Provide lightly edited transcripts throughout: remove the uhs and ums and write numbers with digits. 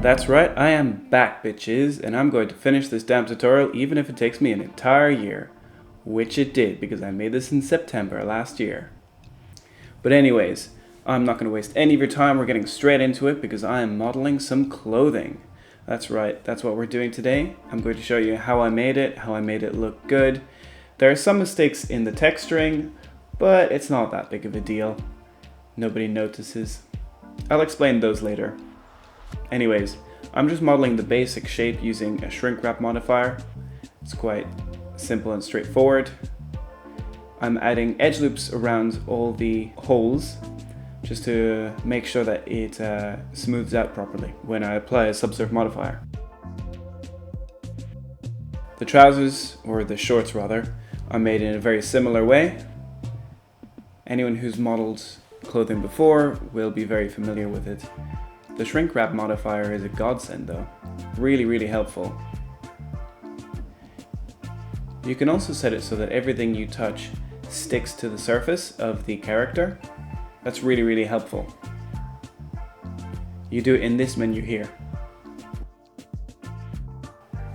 That's right, I am back, bitches, and I'm going to finish this damn tutorial even if it takes me an entire year. Which it did, because I made this in September last year. But anyways, I'm not going to waste any of your time, we're getting straight into it because I am modeling some clothing. That's right, that's what we're doing today. I'm going to show you how I made it look good. There are some mistakes in the texturing, but it's not that big of a deal. Nobody notices. I'll explain those later. Anyways, I'm just modeling the basic shape using a shrink wrap modifier. It's quite simple and straightforward. I'm adding edge loops around all the holes just to make sure that it smooths out properly when I apply a subsurf modifier. The trousers, or the shorts rather, are made in a very similar way. Anyone who's modeled clothing before will be very familiar with it. The shrink wrap modifier is a godsend though. Really helpful. You can also set it so that everything you touch sticks to the surface of the character. That's really helpful. You do it in this menu here.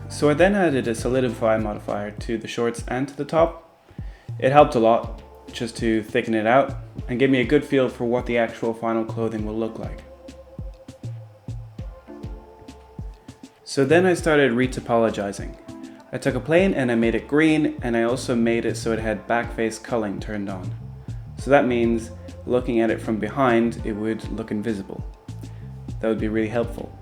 So I then added a solidify modifier to the shorts and to the top. It helped a lot just to thicken it out and give me a good feel for what the actual final clothing will look like. So then I started retopologizing. I took a plane and I made it green, and I also made it so it had backface culling turned on. So that means looking at it from behind, it would look invisible. That would be really helpful.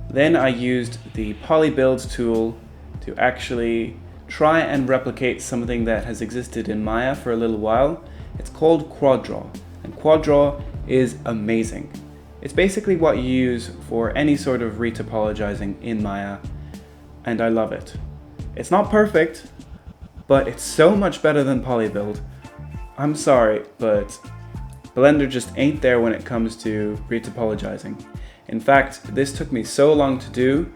Then I used the poly build tool to actually try and replicate something that has existed in Maya for a little while. It's called quad draw, and quad draw is amazing. It's basically what you use for any sort of retopologizing in Maya, and I love it. It's not perfect, but it's so much better than polybuild. I'm sorry, but Blender just ain't there when it comes to retopologizing. In fact, this took me so long to do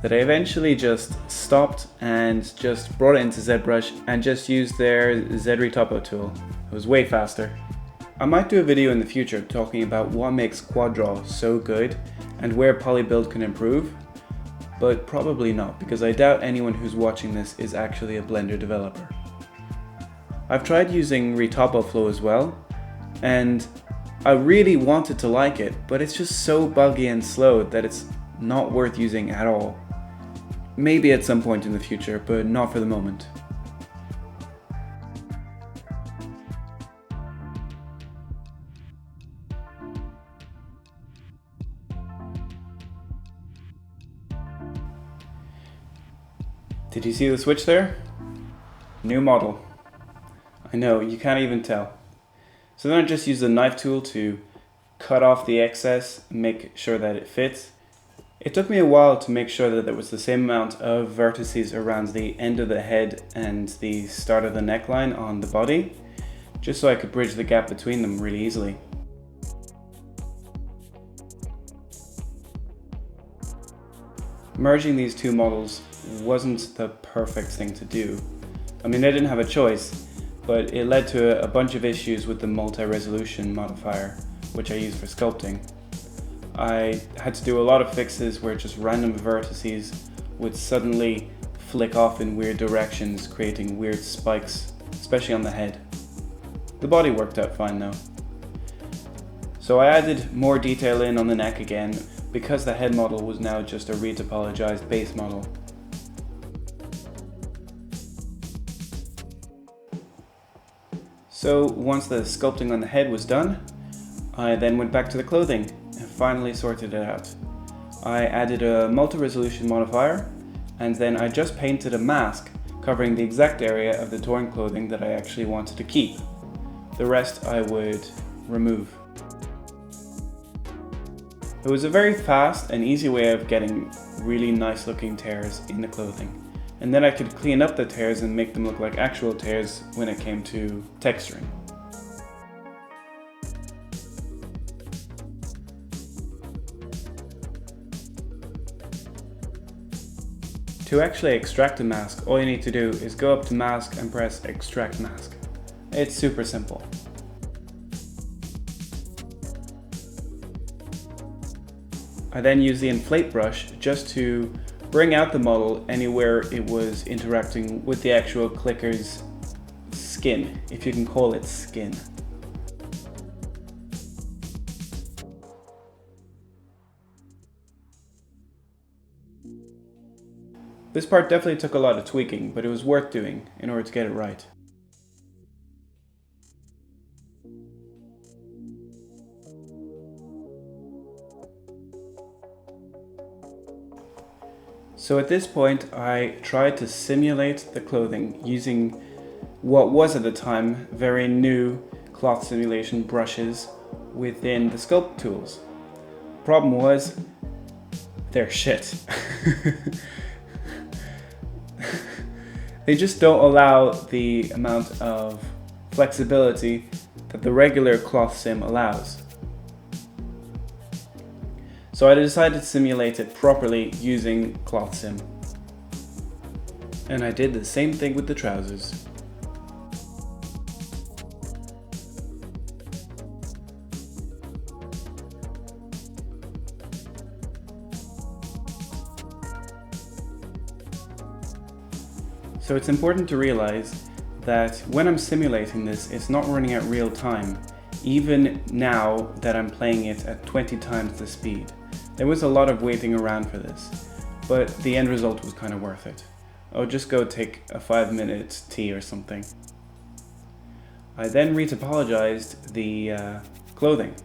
that I eventually just stopped and just brought it into ZBrush and just used their Z-Retopo tool. It was way faster. I might do a video in the future talking about what makes quad draw so good and where polybuild can improve. But probably not, because I doubt anyone who's watching this is actually a Blender developer. I've tried using Retopoflow as well, and I really wanted to like it, but it's just so buggy and slow that it's not worth using at all. Maybe at some point in the future, but not for the moment. Did you see the switch there? New model. I know, you can't even tell. So then I just used the knife tool to cut off the excess and make sure that it fits. It took me a while to make sure that there was the same amount of vertices around the end of the head and the start of the neckline on the body, just so I could bridge the gap between them really easily. Merging these two models wasn't the perfect thing to do. I mean, I didn't have a choice, but it led to a bunch of issues with the multi-resolution modifier, which I use for sculpting. I had to do a lot of fixes where just random vertices would suddenly flick off in weird directions, creating weird spikes, especially on the head. The body worked out fine though. So I added more detail in on the neck again, because the head model was now just a retopologized base model. So once the sculpting on the head was done, I then went back to the clothing and finally sorted it out. I added a multi-resolution modifier, and then I just painted a mask covering the exact area of the torn clothing that I actually wanted to keep. The rest I would remove. It was a very fast and easy way of getting really nice looking tears in the clothing. And then I could clean up the tears and make them look like actual tears when it came to texturing. To actually extract a mask, all you need to do is go up to mask and press extract mask. It's super simple. I then used the inflate brush just to bring out the model anywhere it was interacting with the actual clicker's skin, if you can call it skin. This part definitely took a lot of tweaking, but it was worth doing in order to get it right. So at this point, I tried to simulate the clothing using what was at the time very new cloth simulation brushes within the sculpt tools. Problem was, they're shit. They just don't allow the amount of flexibility that the regular cloth sim allows. So I decided to simulate it properly using cloth sim. And I did the same thing with the trousers. So it's important to realize that when I'm simulating this, it's not running at real time, even now that I'm playing it at 20 times the speed. There was a lot of waiting around for this, but the end result was kind of worth it. I'll just go take a 5-minute tea or something. I then retopologized the clothing.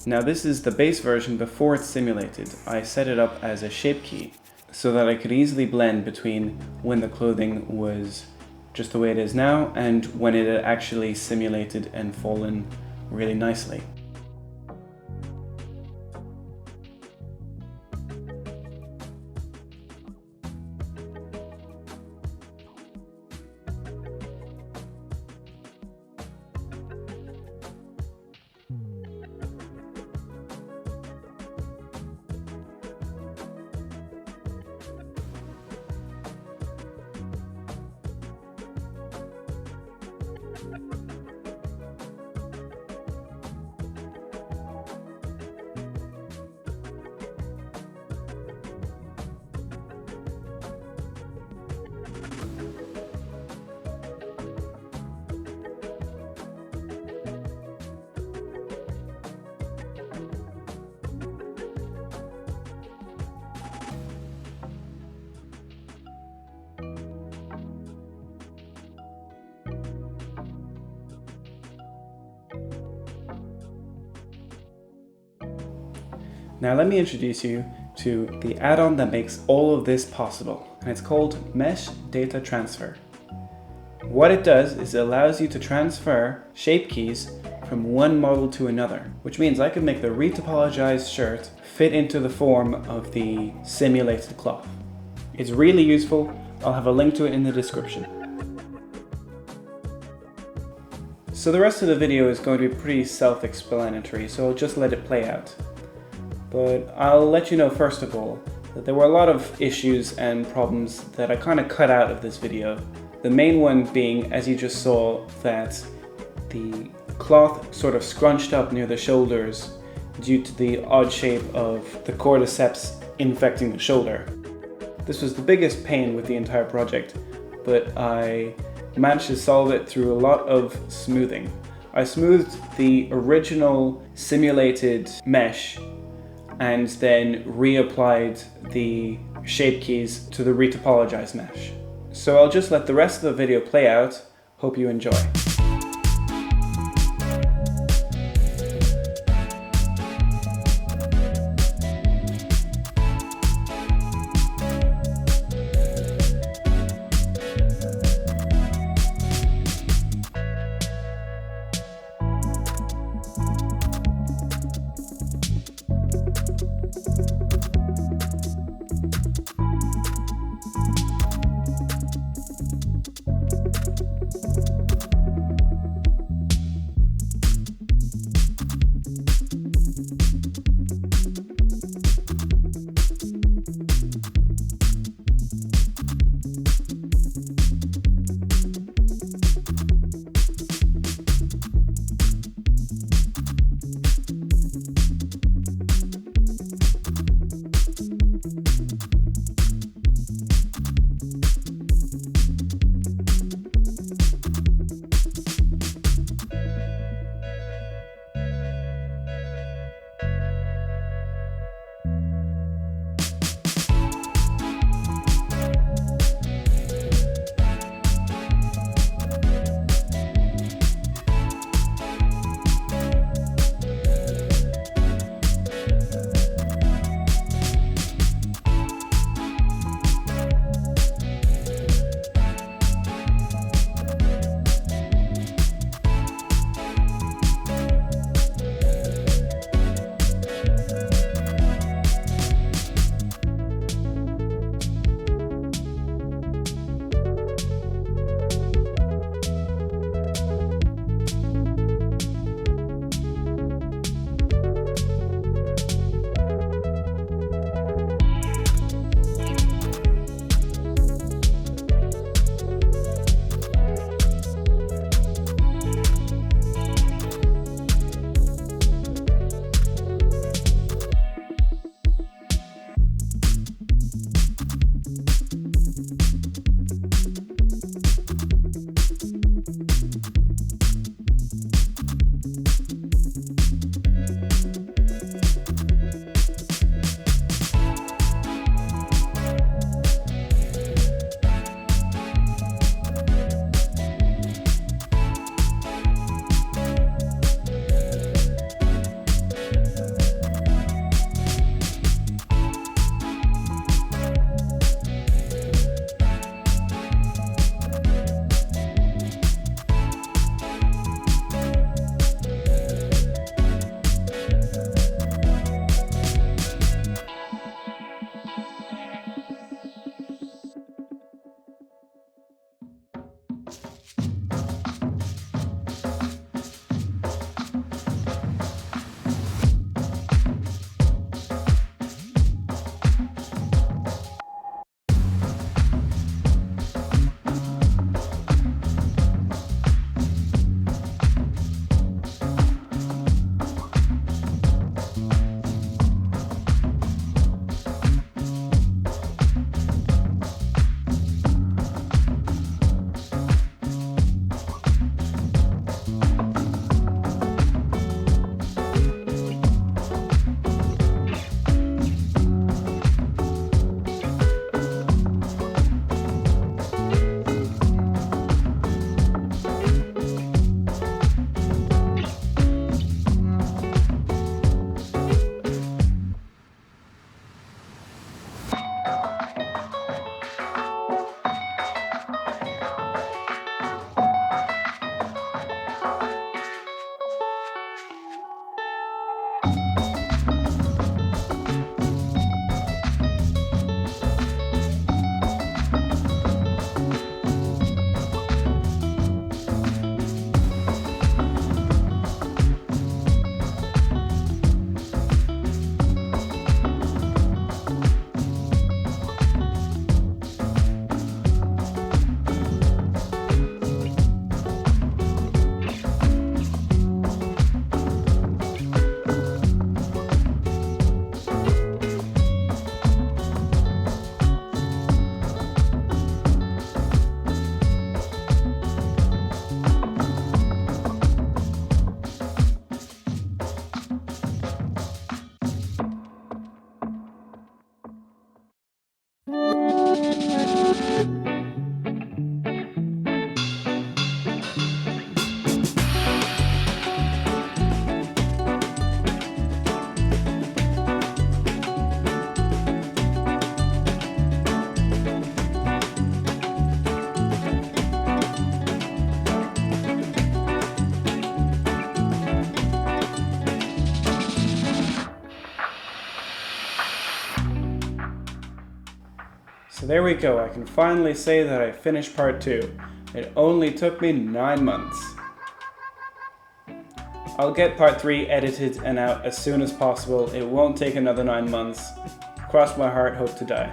Now this is the base version before it's simulated. I set it up as a shape key, so that I could easily blend between when the clothing was just the way it is now and when it had actually simulated and fallen really nicely. Now let me introduce you to the add-on that makes all of this possible, and it's called Mesh Data Transfer. What it does is it allows you to transfer shape keys from one model to another, which means I can make the retopologized shirt fit into the form of the simulated cloth. It's really useful. I'll have a link to it in the description. So the rest of the video is going to be pretty self-explanatory, so I'll just let it play out. But I'll let you know first of all that there were a lot of issues and problems that I kind of cut out of this video. The main one being, as you just saw, that the cloth sort of scrunched up near the shoulders due to the odd shape of the cordyceps infecting the shoulder. This was the biggest pain with the entire project, but I managed to solve it through a lot of smoothing. I smoothed the original simulated mesh and then reapplied the shape keys to the retopologized mesh. So I'll just let the rest of the video play out. Hope you enjoy. So there we go, I can finally say that I finished part 2. It only took me 9 months. I'll get part 3 edited and out as soon as possible. It won't take another 9 months. Cross my heart, hope to die.